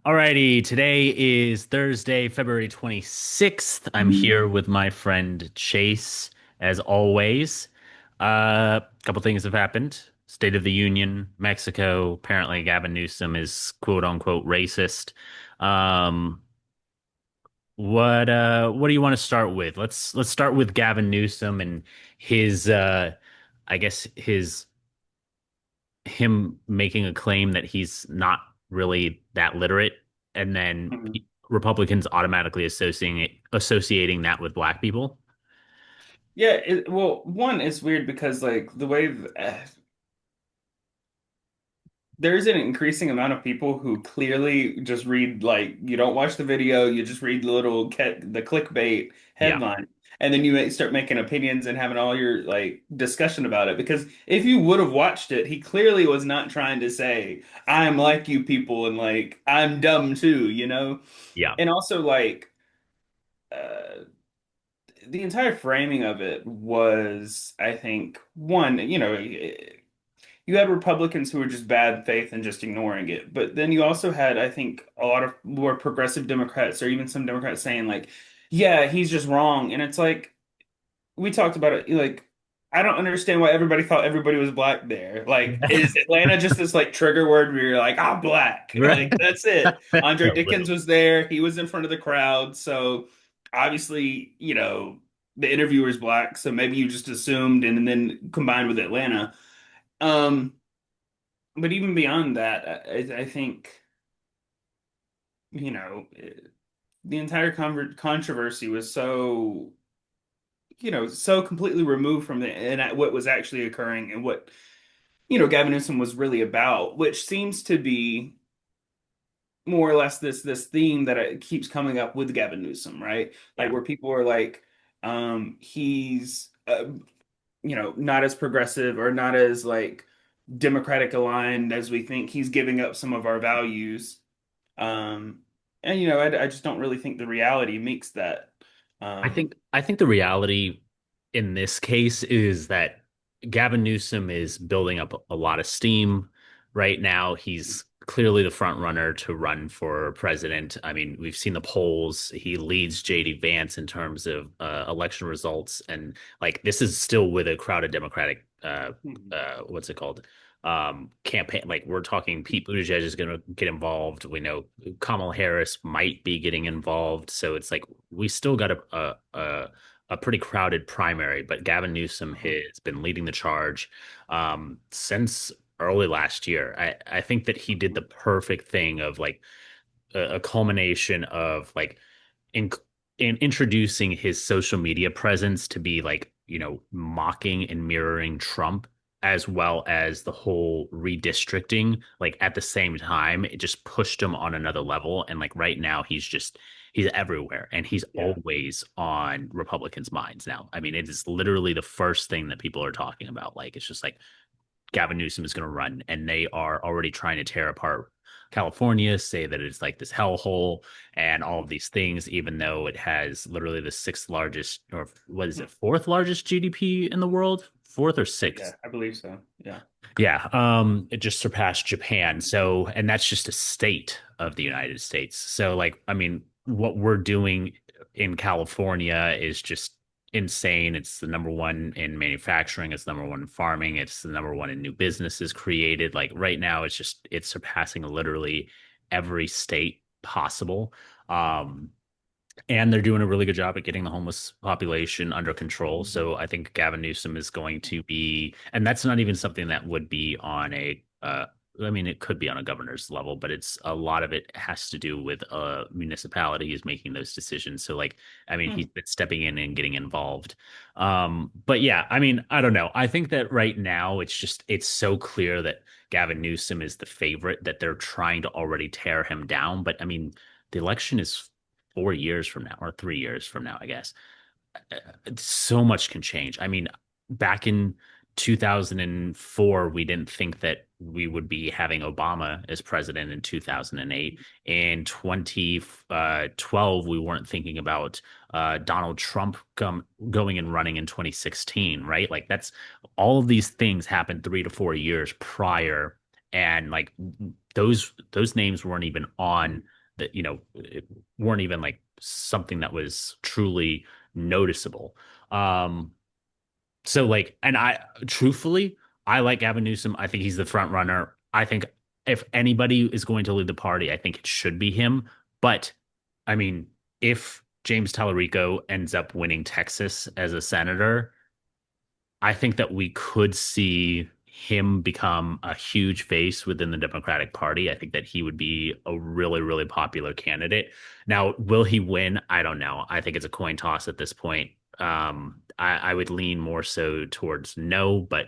Alrighty, today is Thursday, February 26th. I'm here with my friend Chase, as always. A couple things have happened. State of the Union, Mexico. Apparently, Gavin Newsom is quote unquote racist. Um, what do you want to start with? Let's start with Gavin Newsom and his I guess his him making a claim that he's not really that literate, and then Mhm. Republicans automatically associating that with black people. Yeah, well, one, it's weird because like the way there's an increasing amount of people who clearly just read like you don't watch the video, you just read the the clickbait Yeah, headline, and then start making opinions and having all your like discussion about it. Because if you would have watched it, he clearly was not trying to say I'm like you people and like I'm dumb too, you know? yeah. And also like uh the entire framing of it was, I think, one, you had Republicans who were just bad faith and just ignoring it. But then you also had, I think, a lot of more progressive Democrats or even some Democrats saying, like, yeah, he's just wrong. And it's like, we talked about it, like, I don't understand why everybody thought everybody was black there. Like, is Atlanta just this like trigger word where you're like, I'm black? Right. Like, that's it. Andre Yeah, Dickens literally. was there. He was in front of the crowd. So obviously, the interviewer's black. So maybe you just assumed and then combined with Atlanta. Um, but even beyond that, I think, the entire controversy was so, so completely removed from what was actually occurring and what Gavin Newsom was really about, which seems to be more or less this theme that it keeps coming up with Gavin Newsom, right? Like Yeah. where people are like, he's not as progressive or not as like democratic aligned as we think. He's giving up some of our values, um, and I just don't really think the reality meets that. Um, I think the reality in this case is that Gavin Newsom is building up a lot of steam right now. He's clearly the front runner to run for president. I mean, we've seen the polls. He leads JD Vance in terms of election results, and like this is still with a crowded Democratic what's it called? Campaign. Like we're talking Pete Buttigieg is going to get involved. We know Kamala Harris might be getting involved. So it's like we still got a pretty crowded primary, but Gavin Newsom has been leading the charge since early last year. I think that he did the perfect thing of like a culmination of like in, in introducing his social media presence to be like, mocking and mirroring Trump, as well as the whole redistricting, like at the same time. It just pushed him on another level. And like right now, he's everywhere and he's yeah. always on Republicans' minds now. I mean, it is literally the first thing that people are talking about. Like, it's just like Gavin Newsom is going to run, and they are already trying to tear apart California, say that it's like this hellhole and all of these things, even though it has literally the sixth largest, or what is it, fourth largest GDP in the world, fourth or Yeah, sixth? I believe so. Yeah. Yeah, it just surpassed Japan. So, and that's just a state of the United States. So, like, I mean, what we're doing in California is just insane. It's the number one in manufacturing, it's number one in farming, it's the number one in new businesses created. Like right now, it's surpassing literally every state possible. Um, and they're doing a really good job at getting the homeless population under control. So I think Gavin Newsom is going to be, and that's not even something that would be on I mean, it could be on a governor's level, but it's a lot of it has to do with municipalities making those decisions. So, like, I mean, he's Hmm. been stepping in and getting involved. But yeah, I mean, I don't know. I think that right now it's so clear that Gavin Newsom is the favorite that they're trying to already tear him down. But I mean, the election is 4 years from now or 3 years from now, I guess. So much can change. I mean, back in 2004, we didn't think that we would be having Obama as president in 2008. In 2012, we weren't thinking about Donald Trump going and running in 2016, right? Like that's all of these things happened 3 to 4 years prior. and like those names weren't even on the, weren't even like something that was truly noticeable. Um, so like, and I truthfully, I like Gavin Newsom. I think he's the front runner. I think if anybody is going to lead the party, I think it should be him. But I mean, if James Tallarico ends up winning Texas as a senator, I think that we could see him become a huge face within the Democratic Party. I think that he would be a really, really popular candidate. Now, will he win? I don't know. I think it's a coin toss at this point. I would lean more so towards no, but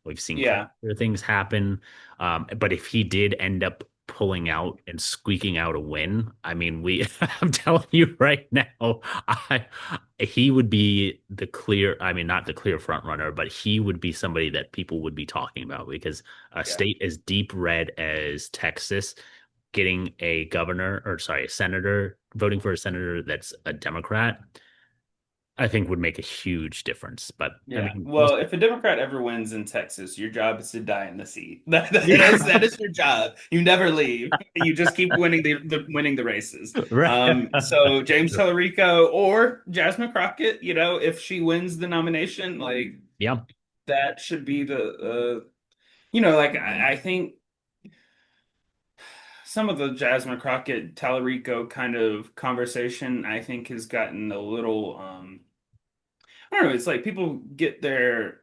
we've seen Yeah. crazier things happen. But if he did end up pulling out and squeaking out a win, I mean, I'm telling you right now, I he would be the clear, I mean, not the clear front runner, but he would be somebody that people would be talking about because a Yeah. state as deep red as Texas getting a governor or sorry, a senator, voting for a senator that's a Democrat, I think would make a huge difference. But I Yeah. mean, we'll Well, see. if a Democrat ever wins in Texas, your job is to die in the seat. Yeah. That is your job. You never leave. You just keep winning the winning the races. Right. So James Tallarico or Jasmine Crockett, if she wins the nomination, like Yeah. that should be like I think some of the Jasmine Crockett Tallarico kind of conversation, I think, has gotten a little I don't know, it's like people get they're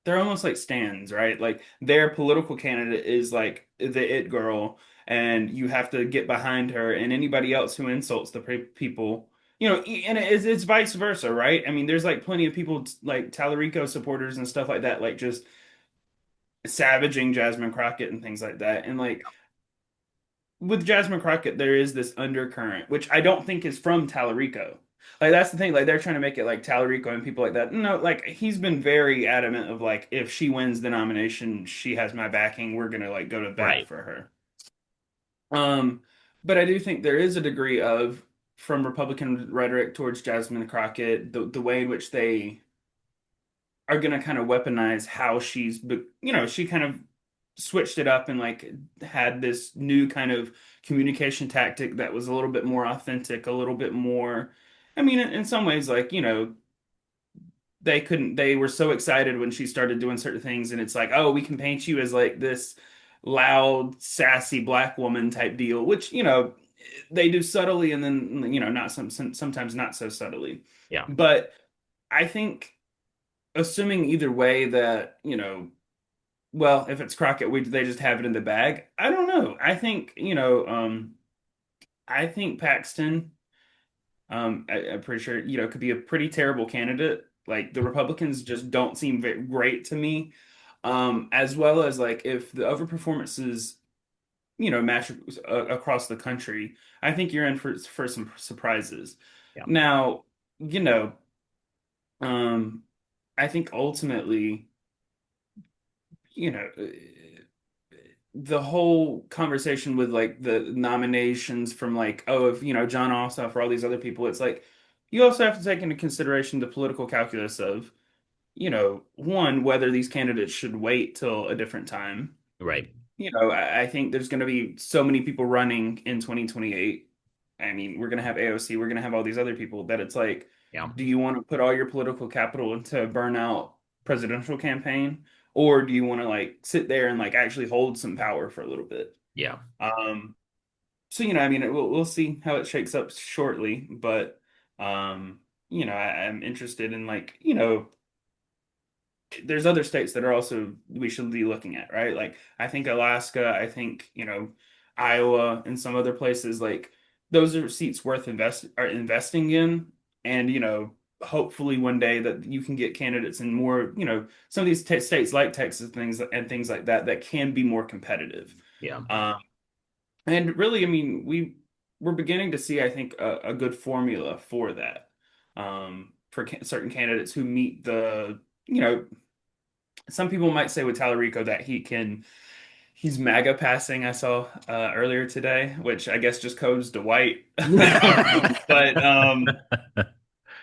almost like stands, right? Like their political candidate is like the it girl, and you have to get behind her, and anybody else who insults the people, and it's vice versa, right? I mean, there's like plenty of people like Tallarico supporters and stuff like that, like just savaging Jasmine Crockett and things like that. And like with Jasmine Crockett, there is this undercurrent, which I don't think is from Tallarico. Like that's the thing. Like they're trying to make it like Tallarico and people like that. No, like he's been very adamant of like if she wins the nomination, she has my backing. We're gonna like go to bat Right. for her. Um, but I do think there is a degree of from Republican rhetoric towards Jasmine Crockett, the way in which they are going to kind of weaponize how she kind of switched it up and like had this new kind of communication tactic that was a little bit more authentic, a little bit more, I mean, in some ways, like, they were so excited when she started doing certain things, and it's like, oh, we can paint you as like this loud, sassy black woman type deal, which, they do subtly and then, not sometimes not so subtly. Yeah. But I think assuming either way that, well, if it's Crockett, they just have it in the bag. I don't know. I think Paxton, I'm pretty sure, could be a pretty terrible candidate. Like the Republicans just don't seem very great to me. As well as like if the overperformances, match across the country, I think you're in for some surprises. Yeah. Now, you know, um, I think ultimately, you know, the whole conversation with like the nominations from like, oh, if John Ossoff or all these other people, it's like you also have to take into consideration the political calculus of, one, whether these candidates should wait till a different time. Right. I think there's going to be so many people running in 2028. I mean, we're going to have AOC, we're going to have all these other people that it's like, Yeah. do you want to put all your political capital into a burnout presidential campaign? Or do you want to like sit there and like actually hold some power for a little bit? Yeah. Um, so, I mean, we'll see how it shakes up shortly, but, I'm interested in like, there's other states that are also we should be looking at, right? Like I think Alaska, I think, Iowa and some other places like those are seats worth investing in, and hopefully one day that you can get candidates in more, some of these states like Texas things like that that can be more competitive. Yeah. Um, and really, I mean, we're beginning to see, I think, a good formula for that. For certain candidates who meet some people might say with Tallarico that he's MAGA passing. I saw earlier today, which I guess just codes to white. But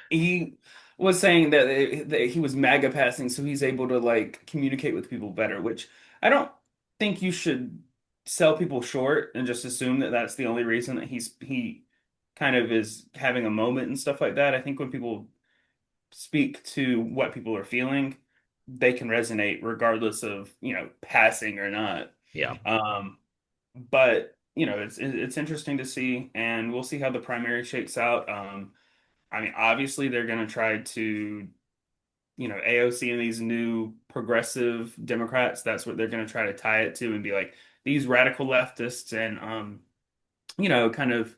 he was saying that he was MAGA passing, so he's able to like communicate with people better. Which I don't. think you should sell people short and just assume that that's the only reason that he kind of is having a moment and stuff like that. I think when people speak to what people are feeling, they can resonate regardless of, passing or not. Yeah. Um, but it's interesting to see, and we'll see how the primary shakes out. I mean, obviously they're going to try to, AOC and these new progressive Democrats, that's what they're going to try to tie it to and be like these radical leftists and kind of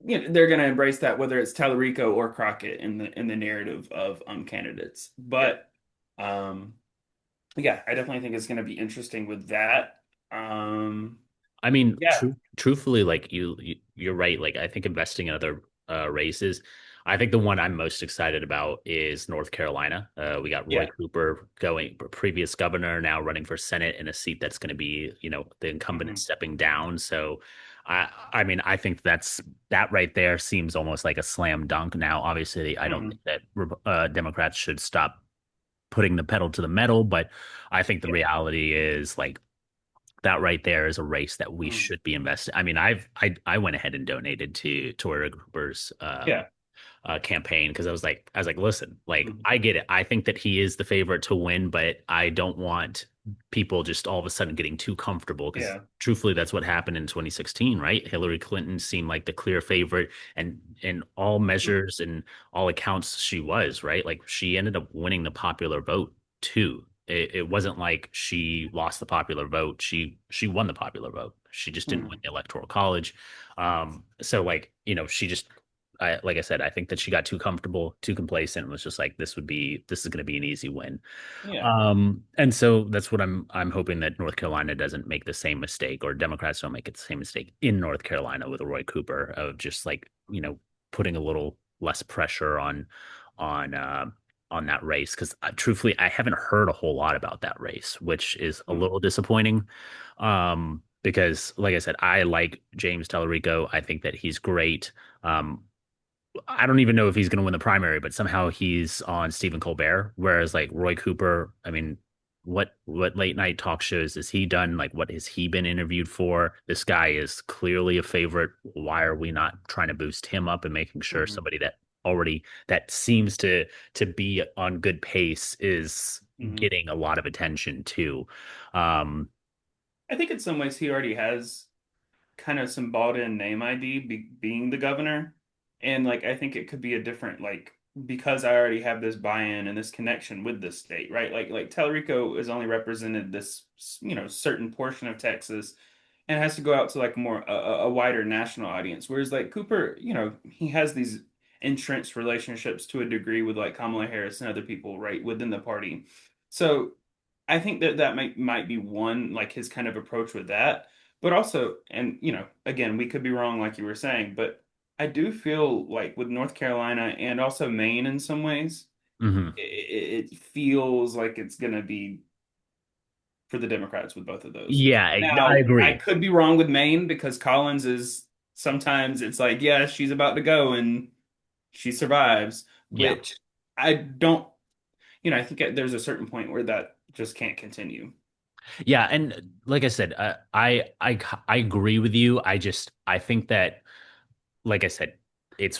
they're going to embrace that whether it's Tallarico or Crockett in the narrative of candidates. Yeah. But um yeah, I definitely think it's going to be interesting with that. Um I mean, yeah, truthfully, like you're right. Like I think investing in other races, I think the one I'm most excited about is North Carolina. We got Roy yeah. Cooper going, previous governor, now running for Senate in a seat that's going to be, the incumbent is Hmm. stepping down. So, I mean, I think that right there seems almost like a slam dunk. Now, obviously, I don't Hmm. think that Democrats should stop putting the pedal to the metal, but I think the Yeah. reality is like that right there is a race that we Hmm. should be invested. I mean, I went ahead and donated to Toyota Cooper's Yeah. campaign because I was like, listen, like Hmm. I get it. I think that he is the favorite to win, but I don't want people just all of a sudden getting too comfortable because Yeah. truthfully, that's what happened in 2016, right? Hillary Clinton seemed like the clear favorite, and in all measures and all accounts, she was right. Like she ended up winning the popular vote too. It wasn't like she lost the popular vote. She won the popular vote. She just didn't win Hmm. the electoral college. So like, she just like I said, I think that she got too comfortable, too complacent, and was just like, this is going to be an easy win. Yeah. And so that's what I'm hoping that North Carolina doesn't make the same mistake, or Democrats don't make the same mistake in North Carolina with Roy Cooper of just like, putting a little less pressure on uh, on that race. Because truthfully, I haven't heard a whole lot about that race, which is a Hmm. little disappointing. Because like I said, I like James Tallarico. I think that he's great. Um, I don't even know if he's going to win the primary, but somehow he's on Stephen Colbert. Whereas like Roy Cooper, I mean, what late night talk shows has he done? Like, what has he been interviewed for? This guy is clearly a favorite. Why are we not trying to boost him up and making sure Hmm. somebody that seems to be on good pace is Hmm. getting a lot of attention too? Um, I think in some ways he already has kind of some bought in name ID being the governor. And like I think it could be a different like because I already have this buy-in and this connection with the state, right? Like Tellerico has only represented this certain portion of Texas and has to go out to like more a wider national audience. Whereas like Cooper, he has these entrenched relationships to a degree with like Kamala Harris and other people right within the party. So I think that that might be one like his kind of approach with that. But also, and again, we could be wrong, like you were saying, but I do feel like with North Carolina and also Maine in some ways, mhm. it feels like it's gonna be for the Democrats with both of those. Yeah, I Now, I agree. could be wrong with Maine because Collins is sometimes it's like, yeah, she's about to go and she survives, Yeah. which I don't, I think there's a certain point where that just can't continue. Yeah, and like I said, I agree with you. I think that, like I said,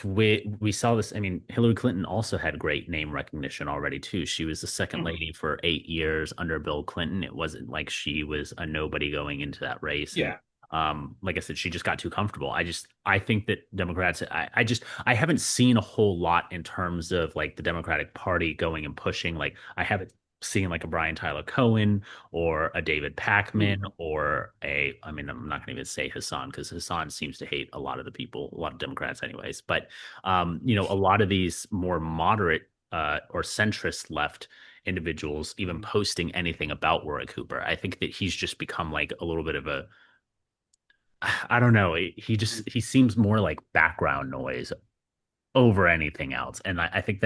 we saw this. I mean, Hillary Clinton also had great name recognition already too. She was the second Mhm. lady for 8 years under Bill Clinton. It wasn't like she was a nobody going into that race. And Yeah. like I said, she just got too comfortable. I think that Democrats. I haven't seen a whole lot in terms of like the Democratic Party going and pushing. Like I haven't seen like a Brian Tyler Cohen or a David Packman Mhm. or I mean, I'm not going to even say Hassan because Hassan seems to hate a lot of the people, a lot of Democrats, anyways. But, a lot of these more moderate or centrist left individuals even Mhm. posting anything about Roy Cooper. I think that he's just become like a little bit of a, I don't know. He seems more like background noise over anything else. And I think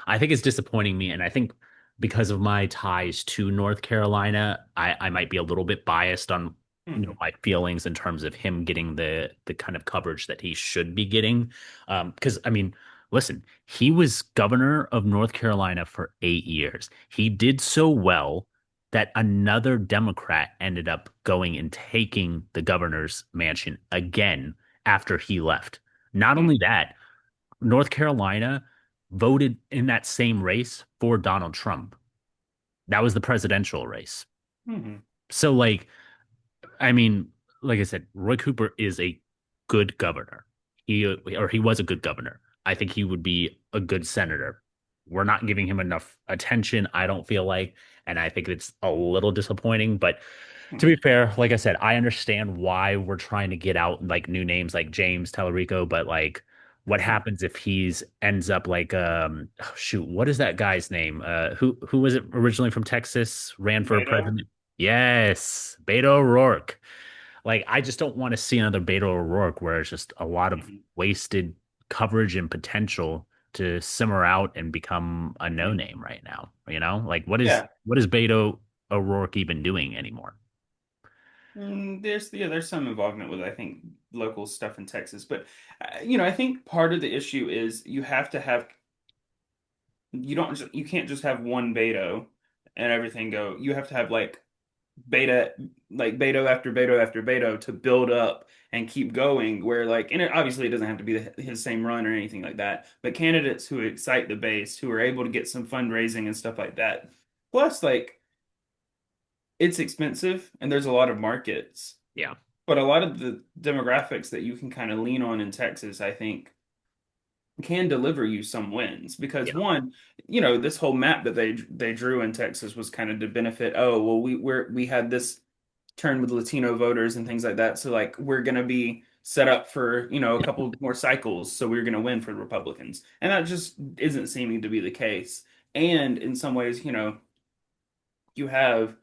I think it's disappointing me. And I think because of my ties to North Carolina, I might be a little bit biased on, Mhm. my feelings in terms of him getting the kind of coverage that he should be getting. Because I mean, listen, he was governor of North Carolina for 8 years. He did so well that another Democrat ended up going and taking the governor's mansion again after he left. Not only Hmm. that, North Carolina voted in that same race for Donald Trump. That was the presidential race. Hmm. So, like, I mean, like I said, Roy Cooper is a good governor. He was a good governor. I think he would be a good senator. We're not giving him enough attention, I don't feel like, and I think it's a little disappointing. But to be Hmm. fair, like I said, I understand why we're trying to get out like new names like James Tallarico, but like what happens if he's ends up like oh, shoot, what is that guy's name? Who was it originally from Texas, ran for Beto? president? Yes, Beto O'Rourke. Like I just don't want to see another Beto O'Rourke where it's just a lot of Hmm. wasted coverage and potential to simmer out and become a no Hmm. name right now. Like Yeah. what is Beto O'Rourke even doing anymore? There's some involvement with I think local stuff in Texas, but I think part of the issue is you have to have you can't just have one Beto and everything go. You have to have beta like Beto after Beto after Beto to build up and keep going. Where and obviously it doesn't have to be his same run or anything like that, but candidates who excite the base, who are able to get some fundraising and stuff like that. Plus, it's expensive and there's a lot of markets. Yeah, But a lot of the demographics that you can kind of lean on in Texas, I think, can deliver you some wins because yeah, one, this whole map that they drew in Texas was kind of to benefit. Oh, well, we had this turn with Latino voters and things like that, so we're gonna be set up for a couple more cycles, so we're gonna win for the Republicans, and that just isn't seeming to be the case. And in some ways, you have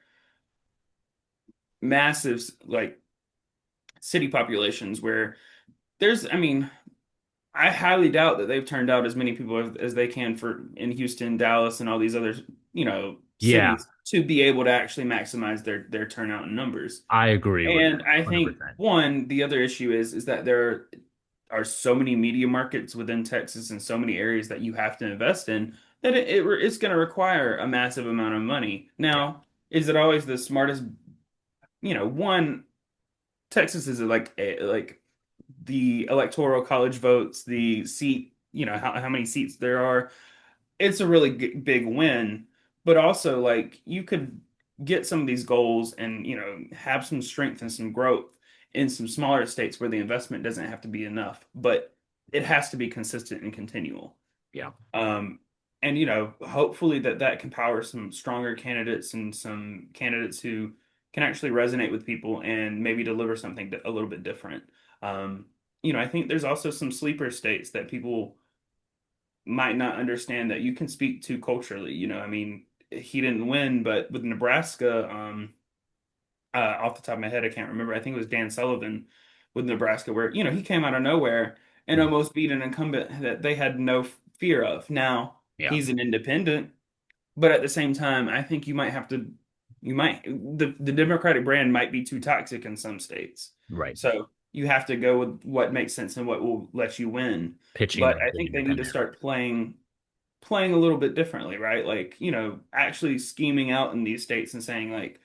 massive city populations where I mean, I highly doubt that they've turned out as many people as they can for in Houston, Dallas, and all these other, yeah. cities to be able to actually maximize their turnout in numbers. I agree with And that I think 100%. the other issue is that there are so many media markets within Texas and so many areas that you have to invest in that it's going to require a massive amount of money. Yeah, Now, is it always the smartest? One, Texas is like the electoral college votes, the seat, how many seats there are. It's a really big win, but also you could get some of these goals and have some strength and some growth in some smaller states where the investment doesn't have to be enough, but it has to be consistent and continual. yeah, Um, and hopefully that can power some stronger candidates and some candidates who can actually resonate with people and maybe deliver something a little bit different. Um, I think there's also some sleeper states that people might not understand that you can speak to culturally. I mean, he didn't win, but with Nebraska, off the top of my head, I can't remember. I think it was Dan Sullivan with Nebraska, where he came out of nowhere and mhm, almost beat an incumbent that they had no fear of. Now yeah, he's an independent, but at the same time, I think the Democratic brand might be too toxic in some states. right. So you have to go with what makes sense and what will let you win. Pitching But as I an think they need to independent. start playing a little bit differently, right? Actually scheming out in these states and saying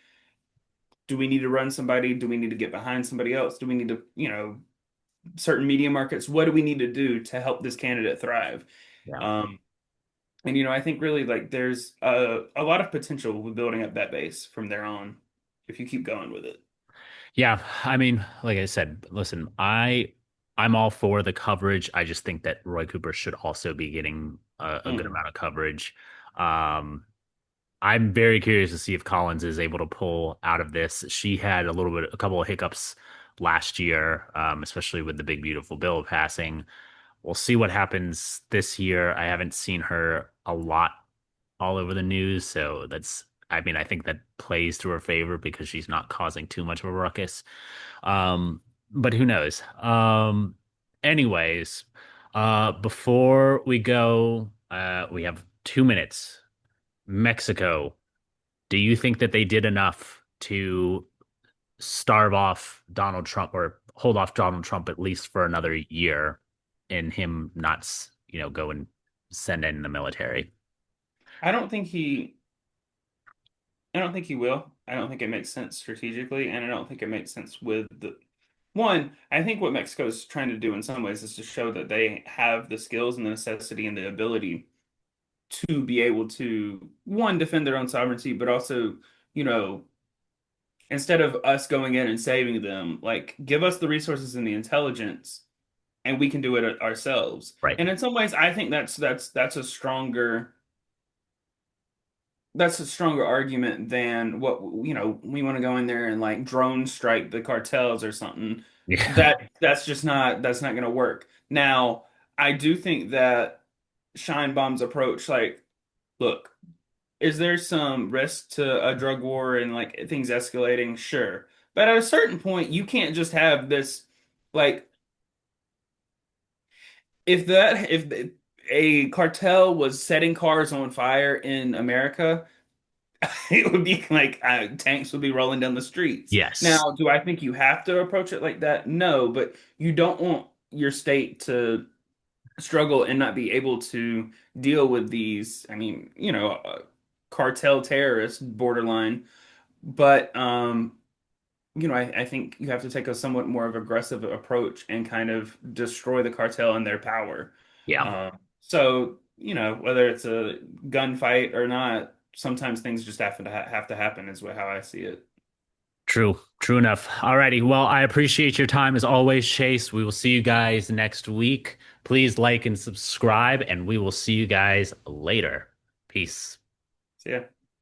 do we need to run somebody? Do we need to get behind somebody else? Do we need to, certain media markets? What do we need to do to help this candidate thrive? Yeah. Um, and I think really there's a lot of potential with building up that base from there on if you keep going with it. Yeah, I mean, like I said, listen, I'm all for the coverage. I just think that Roy Cooper should also be getting a good Hmm. amount of coverage. Um, I'm very curious to see if Collins is able to pull out of this. She had a couple of hiccups last year, especially with the big beautiful bill passing. We'll see what happens this year. I haven't seen her a lot all over the news, so I mean, I think that plays to her favor because she's not causing too much of a ruckus. Um, but who knows? Anyways, before we go, we have 2 minutes. Mexico, do you think that they did enough to starve off Donald Trump or hold off Donald Trump at least for another year and him not, go and send in the military? I don't think he I don't think he will. I don't think it makes sense strategically, and I don't think it makes sense with the one. I think what Mexico is trying to do in some ways is to show that they have the skills and the necessity and the ability to be able to, one, defend their own sovereignty, but also, you know, instead of us going in and saving them, like give us the resources and the intelligence, and we can do it ourselves. Right. And in some ways, I think that's a stronger argument than what we want to go in there and like drone strike the cartels or something. Yeah. That's not going to work. Now, I do think that Scheinbaum's approach, like, look, is there some risk to a drug war and like things escalating? Sure. But at a certain point, you can't just have this like if a cartel was setting cars on fire in America, it would be like tanks would be rolling down the streets. Yes. Now, do I think you have to approach it like that? No, but you don't want your state to struggle and not be able to deal with these, I mean, cartel terrorists borderline. But I think you have to take a somewhat more of aggressive approach and kind of destroy the cartel and their power. Yeah. So, whether it's a gunfight or not, sometimes things just have to happen, is how I see it. True. True enough. Alrighty. Well, I appreciate your time as always, Chase. We will see you guys next week. Please like and subscribe, and we will see you guys later. Peace. So, yeah.